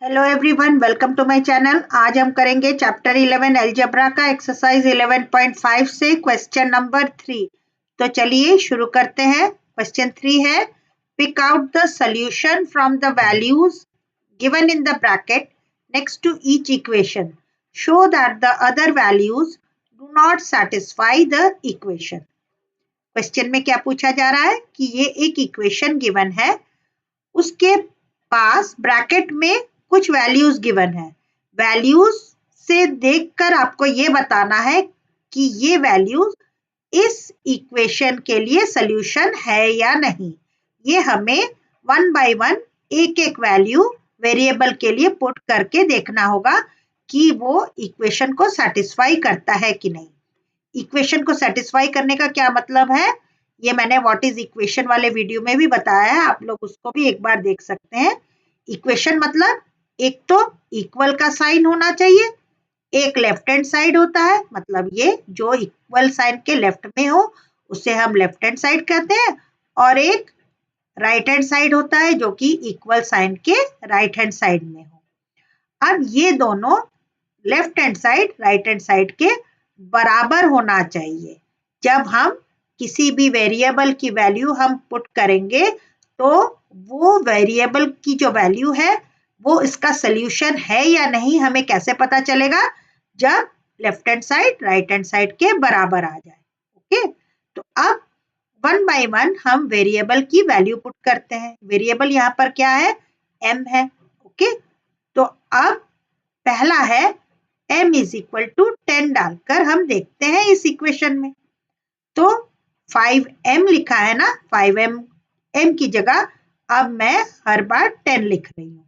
Hello everyone, welcome to my channel. आज हम करेंगे चैप्टर 11 अलजेब्रा का एक्सरसाइज 11.5 से क्वेश्चन नंबर 3। तो चलिए शुरू करते हैं। क्वेश्चन 3 है, pick out the solution from the values given in the bracket next to each equation, show that the other values do not satisfy the equation. Question में क्या पूछा जा रहा है कि ये एक इक्वेशन गिवन है, उसके पास ब्रैकेट में कुछ वैल्यूज गिवन है। वैल्यूज से देखकर आपको ये बताना है कि ये वैल्यूज इस इक्वेशन के लिए सॉल्यूशन है या नहीं। ये हमें वन बाय वन एक एक वैल्यू वेरिएबल के लिए पुट करके देखना होगा कि वो इक्वेशन को सेटिस्फाई करता है कि नहीं। इक्वेशन को सेटिस्फाई करने का क्या मतलब है, ये मैंने व्हाट इज इक्वेशन वाले वीडियो में भी बताया है, आप लोग उसको भी एक बार देख सकते हैं। इक्वेशन मतलब एक तो इक्वल का साइन होना चाहिए, एक लेफ्ट हैंड साइड होता है, मतलब ये जो इक्वल साइन के लेफ्ट में हो उसे हम लेफ्ट हैंड साइड कहते हैं, और एक राइट हैंड साइड होता है जो कि इक्वल साइन के राइट हैंड साइड में हो। अब ये दोनों left hand side right hand side के बराबर होना चाहिए। जब हम किसी भी वेरिएबल की वैल्यू हम पुट करेंगे तो वो वेरिएबल की जो वैल्यू है वो इसका सॉल्यूशन है या नहीं, हमें कैसे पता चलेगा? जब left hand side right hand side के बराबर आ जाए। ओके, तो अब वन बाय वन हम वेरिएबल की वैल्यू पुट करते हैं। वेरिएबल यहाँ पर क्या है? m है। ओके, तो अब पहला है m इज इक्वल टू 10 डालकर हम देखते हैं इस इक्वेशन में। तो 5m लिखा है ना, 5m m की जगह अब मैं हर बार 10 लिख रही हूँ।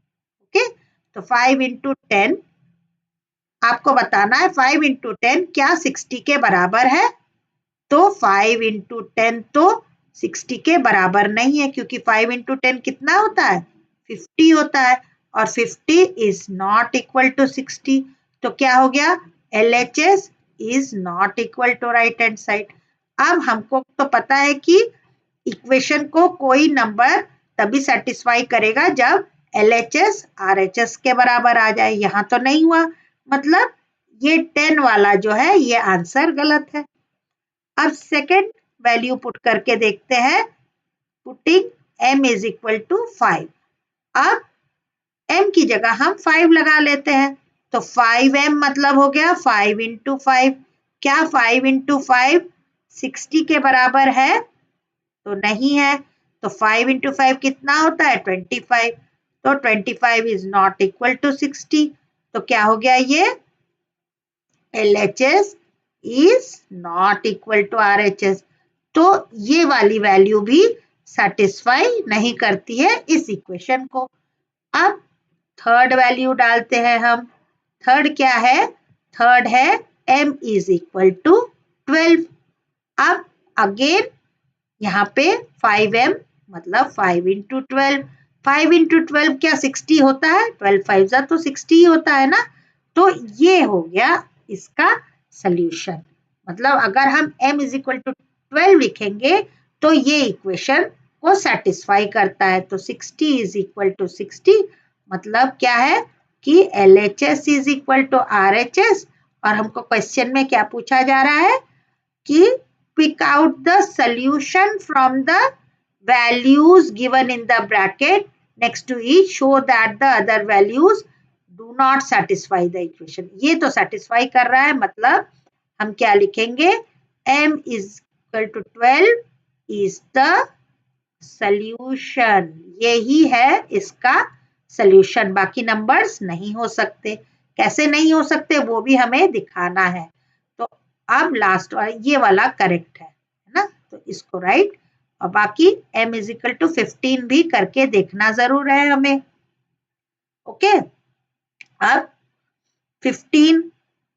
ओके, तो 5 इंटू 10 आपको बताना है 5 इंटू 10 क्या 60 के बराबर है? तो 5 इंटू 10 तो 60 के बराबर नहीं है, क्योंकि 5 इंटू 10 कितना होता है? 50 होता है, और 50 इज नॉट इक्वल टू 60। तो क्या हो गया? LHS is not equal to right hand side. अब हमको तो पता है कि इक्वेशन को कोई नंबर तभी सेटिस्फाई करेगा जब LHS RHS के बराबर आ जाए। यहाँ तो नहीं हुआ, मतलब ये 10 वाला जो है ये आंसर गलत है। अब सेकेंड वैल्यू पुट करके देखते हैं, putting m is equal to 5। अब m की जगह हम 5 लगा लेते हैं, तो 5m मतलब हो गया 5 इंटू 5। क्या 5 इंटू 5 60 के बराबर है? तो नहीं है। तो 5 इंटू 5 कितना होता है? 25। तो 25 इज नॉट इक्वल टू 60। तो क्या हो गया? ये LHS is not equal to RHS। तो ये वाली वैल्यू भी सेटिस्फाई नहीं करती है इस इक्वेशन को। अब थर्ड वैल्यू डालते हैं हम। थर्ड क्या है? थर्ड है m इज इक्वल टू 12। अब अगेन यहाँ पे 5m मतलब 5 इंटू 12। 5 इंटू 12 क्या 60 होता है? 12 5 जा तो 60 ही होता है ना। तो ये हो गया इसका सॉल्यूशन। मतलब अगर हम m इज इक्वल टू 12 लिखेंगे तो ये इक्वेशन को सेटिस्फाई करता है। तो 60 इज इक्वल टू 60 मतलब क्या है कि LHS is equal to RHS। और हमको क्वेश्चन में क्या पूछा जा रहा है कि pick out the solution from the values given in the bracket next to each, show that the other values do not satisfy the equation। ये तो satisfy कर रहा है, मतलब हम क्या लिखेंगे? m is equal to 12 is the solution। यही है इसका solution, बाकी नंबर्स नहीं हो सकते। कैसे नहीं हो सकते वो भी हमें दिखाना है। तो अब लास्ट वाला ये वाला करेक्ट है ना, तो इसको राइट, और बाकी m इज इक्वल टू 15 भी करके देखना जरूर है हमें। ओके, अब 15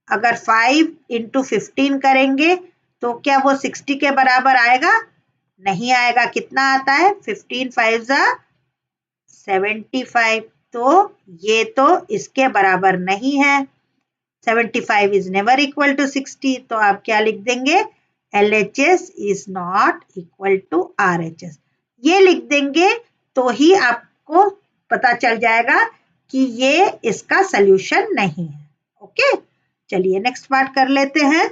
अगर 5 इंटू 15 करेंगे तो क्या वो 60 के बराबर आएगा? नहीं आएगा। कितना आता है? 15 5 जा 75। तो ये तो इसके बराबर नहीं है। 75 is never equal to 60। तो आप क्या लिख देंगे? LHS is not equal to RHS। ये लिख देंगे तो ही आपको पता चल जाएगा कि ये इसका सोल्यूशन नहीं है। ओके, चलिए नेक्स्ट पार्ट कर लेते हैं।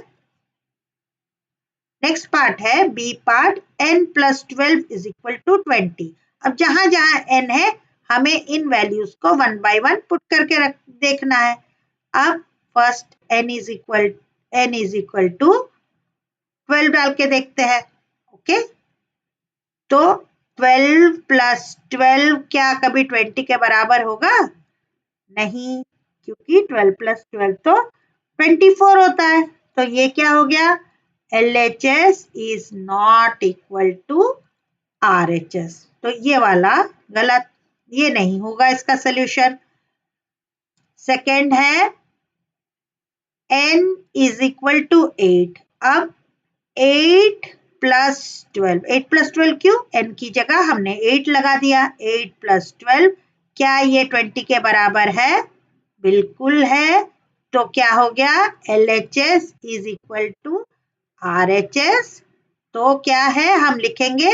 नेक्स्ट पार्ट है B part, n plus 12 is equal to 20। अब जहां जहां n है हमें इन वैल्यूज को 1 बाय 1 पुट करके देखना है। अब first n is equal to 12 डाल के देखते हैं। ओके, तो 12 प्लस 12 क्या कभी 20 के बराबर होगा? नहीं, क्योंकि 12 प्लस 12 तो 24 होता है। तो ये क्या हो गया? LHS is not equal to RHS। तो ये वाला गलत, ये नहीं होगा इसका सोल्यूशन। सेकेंड है n is equal to 8। अब 8 प्लस 12, 8 प्लस 12 क्यों? n की जगह हमने 8 लगा दिया। 8 प्लस 12 क्या ये 20 के बराबर है? बिल्कुल है। तो क्या हो गया? LHS is equal to RHS। तो क्या है? हम लिखेंगे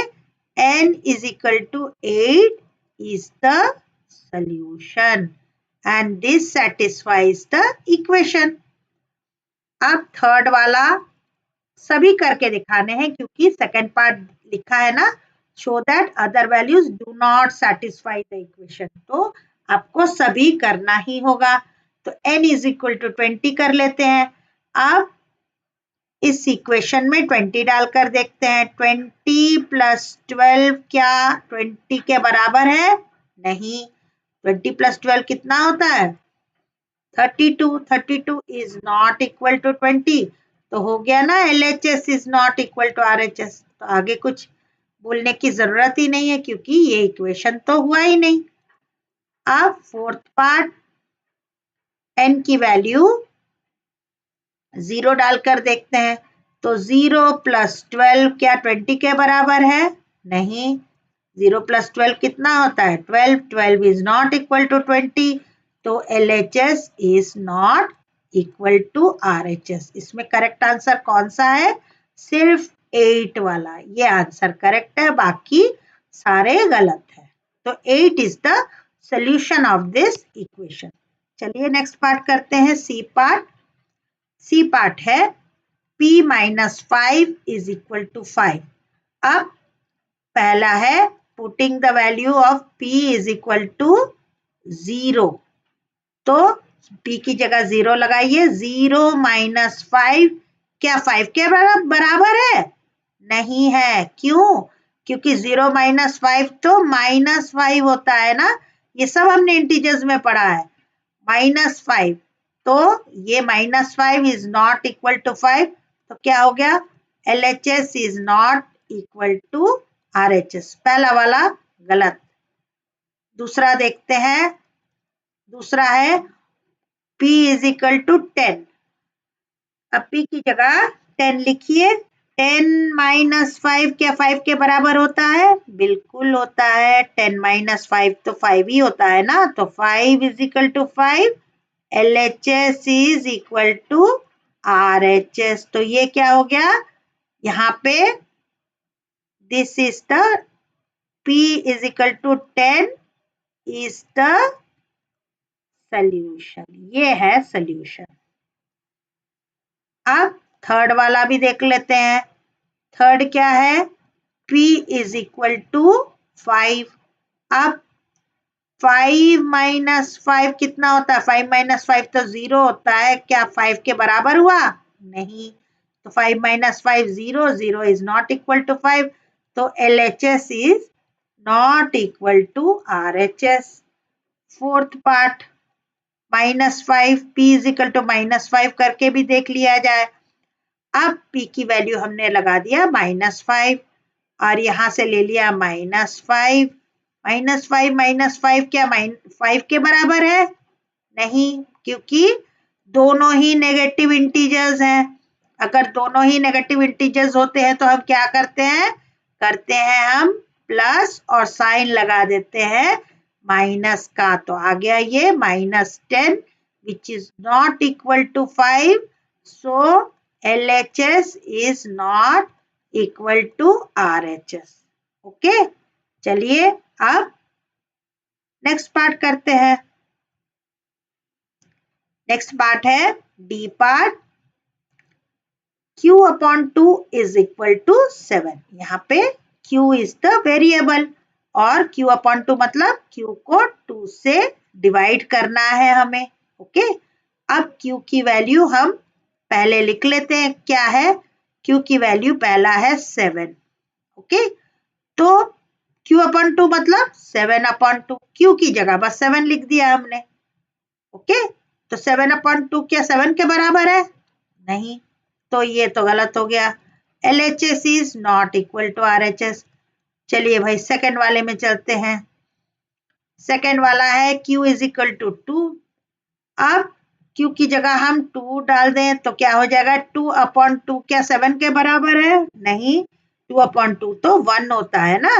n is equal to 8 is the solution and this satisfies the equation। अब थर्ड वाला सभी करके दिखाने हैं क्योंकि सेकंड पार्ट लिखा है ना, show that other values do not satisfy the equation। तो आपको सभी करना ही होगा। तो n is equal to 20 कर लेते हैं। अब इस इक्वेशन में 20 डालकर देखते हैं। 20 प्लस 12 क्या 20 के बराबर है? नहीं। 20 प्लस 12 कितना होता है? 32। 32 इज नॉट इक्वल टू 20। तो हो गया ना LHS is not equal to RHS। तो आगे कुछ बोलने की जरूरत ही नहीं है क्योंकि ये इक्वेशन तो हुआ ही नहीं। अब फोर्थ पार्ट, n की वैल्यू 0 डालकर देखते हैं। तो 0 प्लस 12 क्या 20 के बराबर है? नहीं। 0 प्लस 12 कितना होता है? 12। 12 इज नॉट इक्वल टू 20। तो LHS is not equal to RHS। इसमें करेक्ट आंसर कौन सा है? सिर्फ 8 वाला, ये आंसर करेक्ट है, बाकी सारे गलत है। तो 8 is the solution of this equation. चलिए नेक्स्ट पार्ट करते हैं, सी पार्ट। सी पार्ट है p minus 5 is equal to 5। अब पहला है putting the value of p is equal to 0। तो p की जगह 0 लगाइए। 0 माइनस 5 क्या 5 के बराबर है? नहीं है। क्यों? क्योंकि 0 माइनस 5 तो माइनस 5 होता है ना, ये सब हमने इंटीजर्स में पढ़ा है। माइनस 5, तो ये minus 5 is not equal to 5। तो क्या हो गया? LHS is not equal to RHS। पहला वाला गलत। दूसरा देखते हैं। दूसरा है P इज इक्वल टू 10। अब P की जगह 10 लिखिए। 10 माइनस 5 क्या 5 के बराबर होता है? बिल्कुल होता है। 10 माइनस 5 तो 5 ही होता है ना। तो 5 is equal to 5। LHS is equal to RHS। तो ये क्या हो गया? यहाँ पे this is the P is equal to 10 is the solution। ये है solution। अब थर्ड वाला भी देख लेते हैं। थर्ड क्या है? P is equal to 5। अब 5 माइनस 5 कितना होता है? 5 माइनस 5 तो 0 होता है। क्या 5 के बराबर हुआ? नहीं। तो 5 minus 5 0, 0 is not equal to 5। तो LHS is not equal to RHS। Fourth part, minus 5 P is equal to minus 5 करके भी देख लिया जाए। अब P की वैल्यू हमने लगा दिया माइनस 5 और यहां से ले लिया माइनस 5। माइनस 5 क्या 5 के बराबर है? नहीं, क्योंकि दोनों ही नेगेटिव इंटीजर्स हैं। अगर दोनों ही नेगेटिव इंटीजर्स होते हैं तो हम क्या करते हैं? हम प्लस और साइन लगा देते हैं माइनस का। तो आ गया ये -10 which is not equal to 5। So LHS is not equal to RHS। Okay, चलिए अब नेक्स्ट पार्ट करते हैं। नेक्स्ट पार्ट है D part, q upon 2 is equal to 7। यहाँ पे q इज द वेरिएबल और q अपॉन 2 मतलब q को 2 से डिवाइड करना है हमें। ओके, अब q की वैल्यू हम पहले लिख लेते हैं, क्या है, q की वैल्यू पहला है 7। ओके, तो q अपॉन 2 मतलब 7 अपॉन 2, q की जगह बस 7 लिख दिया हमने। ओके, तो 7 अपॉन 2 क्या 7 के बराबर है? नहीं, तो ये तो गलत हो गया। LHS is not equal to RHS। चलिए भाई सेकंड वाले में चलते हैं। सेकंड वाला है Q इज इक्वल टू 2। अब Q की जगह हम 2 डाल दें तो क्या हो जाएगा, 2 अपॉन 2 क्या 7 के बराबर है? नहीं, 2 अपॉन 2 तो 1 होता है ना,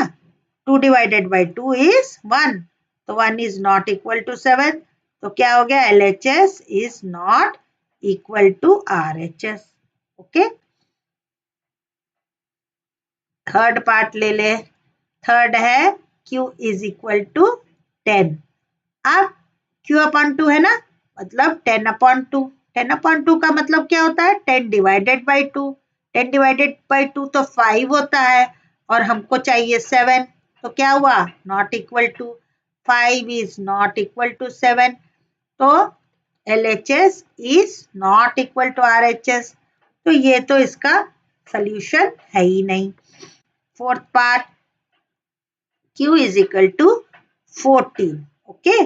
2 डिवाइडेड बाई 2 इज 1, तो 1 इज नॉट इक्वल टू 7, तो क्या हो गया, LHS is not equal to RHS। Okay, third part ले ले। थर्ड है Q इज इक्वल टू 10। अब Q अपॉन 2 है ना, मतलब 10 अपॉन 2। 10 अपॉन 2 का मतलब क्या होता है, 10 डिवाइडेड बाई 2। 10 डिवाइडेड बाई 2 तो 5 होता है और हमको चाहिए 7, तो क्या हुआ, not equal to, 5 is not equal to 7, तो LHS is not equal to RHS। तो ये तो इसका सोल्यूशन है ही नहीं। Fourth part, Q is equal to 14। Okay,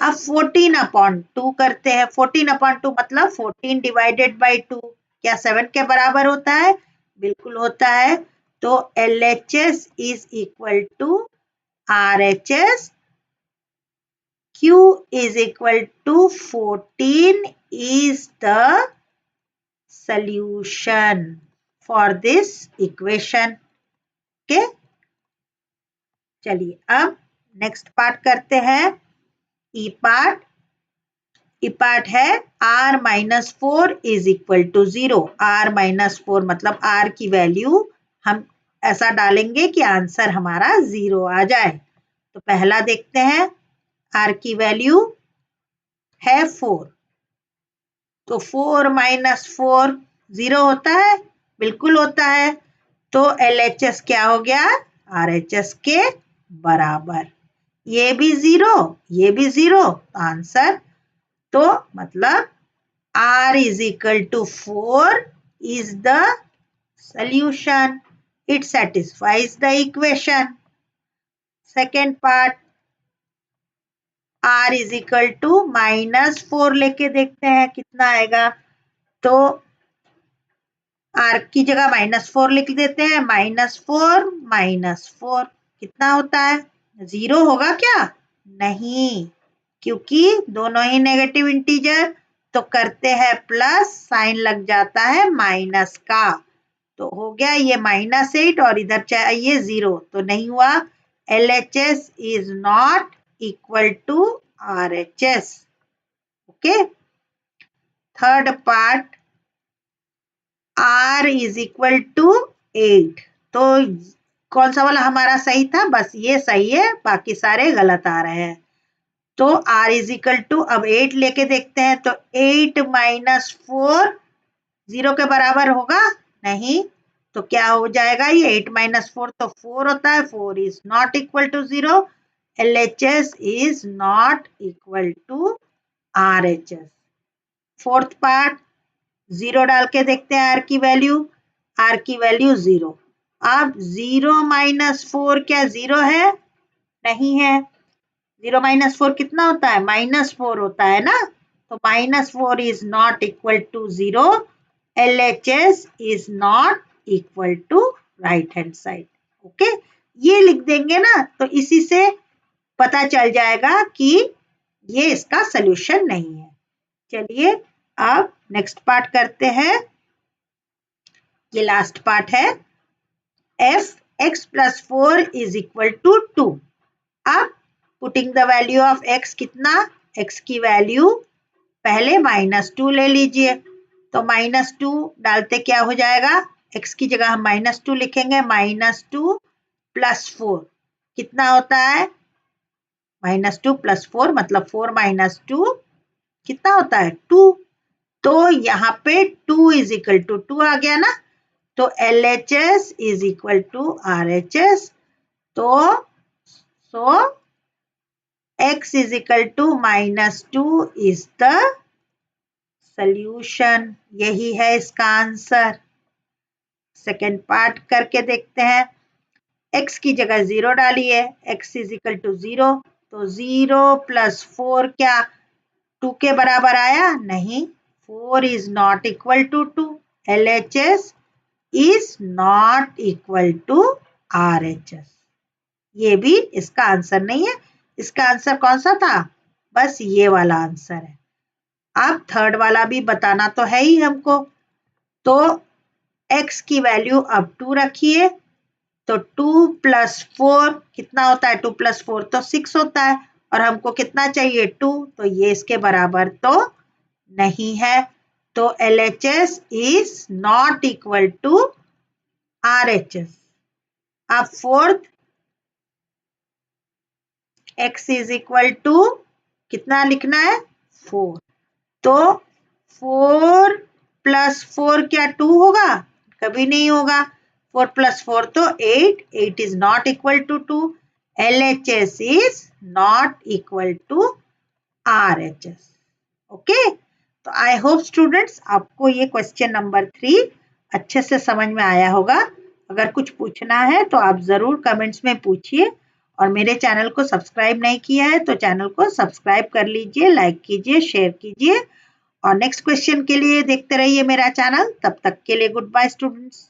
अब 14 अपॉन 2 करते हैं। 14 अपॉन 2 मतलब 14 डिवाइडेड बाई 2 क्या 7 के बराबर होता है? बिल्कुल होता है, तो LHS is equal to RHS। Q is equal to 14 is the solution for this equation। Okay, चलिए अब नेक्स्ट पार्ट करते हैं, ई पार्ट। ई पार्ट है r minus 4 is equal to 0। r minus 4 मतलब r की वैल्यू हम ऐसा डालेंगे कि आंसर हमारा 0 आ जाए। तो पहला देखते हैं, r की वैल्यू है 4, तो 4 माइनस 4 0 होता है, बिल्कुल होता है, तो LHS क्या हो गया, RHS के बराबर। ये भी 0, ये भी 0, आंसर, तो मतलब R is equal to 4 is the solution. It satisfies the equation. Second part, R is equal to minus 4 लेके देखते हैं कितना आएगा। तो R की जगह माइनस 4 लिख देते हैं, माइनस 4 माइनस 4 कितना होता है, 0 होगा क्या? नहीं, क्योंकि दोनों ही नेगेटिव इंटीजर, तो करते हैं प्लस, साइन लग जाता है माइनस का, तो हो गया ये -8 और इधर चाहिए 0, तो नहीं हुआ। LHS is not equal to RHS। Okay, third part, R is equal to 8, तो कौन सा वाला हमारा सही था, बस ये सही है, बाकी सारे गलत आ रहे हैं। तो R इज इक्वल टू, अब 8 लेके देखते हैं, तो 8 माइनस 4 0 के बराबर होगा? नहीं, तो क्या हो जाएगा, ये 8 माइनस 4 तो 4 होता है, 4 is not equal to 0, LHS is not equal to RHS। Fourth part, 0 डाल के देखते हैं R की वैल्यू, R की वैल्यू 0। अब 0 माइनस 4 क्या 0 है? नहीं है, 0 माइनस 4 कितना होता है, -4 होता है ना, तो -4 is not equal to 0, LHS is not equal to right hand side. Okay, ये लिख देंगे ना, तो इसी से पता चल जाएगा कि ये इसका सोल्यूशन नहीं है। चलिए अब नेक्स्ट पार्ट करते हैं, ये लास्ट पार्ट है, f x plus 4 is equal to 2। अब putting the value of x कितना, x की वैल्यू पहले -2 ले लीजिए, तो -2 डालते क्या हो जाएगा, x की जगह हम -2 लिखेंगे, -2 प्लस 4 कितना होता है, -2 प्लस 4 मतलब 4 - 2 कितना होता है 2। तो यहाँ पे 2 इज इक्वल टू 2 आ गया ना, तो LHS is equal to RHS। तो so x is equal to -2 is the solution. यही है इसका आंसर। सेकेंड पार्ट करके देखते हैं। x की जगह 0 डालिए, x इज इक्वल टू 0, तो 0 प्लस 4 क्या 2 के बराबर आया? नहीं, 4 is not equal to 2। LHS is not equal to RHS। ये भी इसका आंसर नहीं है। इसका आंसर कौन सा था? बस ये वाला आंसर है। अब थर्ड वाला भी बताना तो है ही हमको। तो x की वैल्यू अब 2 रखिए, तो 2 प्लस 4 कितना होता है? 2 प्लस 4 तो 6 होता है, और हमको कितना चाहिए? 2, तो ये इसके बराबर तो नहीं है। तो LHS is not equal to RHS। अब fourth, x is equal to कितना लिखना है? 4। तो 4 प्लस 4 क्या 2 होगा? कभी नहीं होगा। 4 प्लस 4 तो 8, 8 is not equal to 2। LHS is not equal to RHS। Okay, तो आई होप स्टूडेंट्स आपको ये क्वेश्चन नंबर 3 अच्छे से समझ में आया होगा। अगर कुछ पूछना है तो आप जरूर कमेंट्स में पूछिए, और मेरे चैनल को सब्सक्राइब नहीं किया है तो चैनल को सब्सक्राइब कर लीजिए, लाइक कीजिए, शेयर कीजिए, और नेक्स्ट क्वेश्चन के लिए देखते रहिए मेरा चैनल। तब तक के लिए गुड बाय स्टूडेंट्स।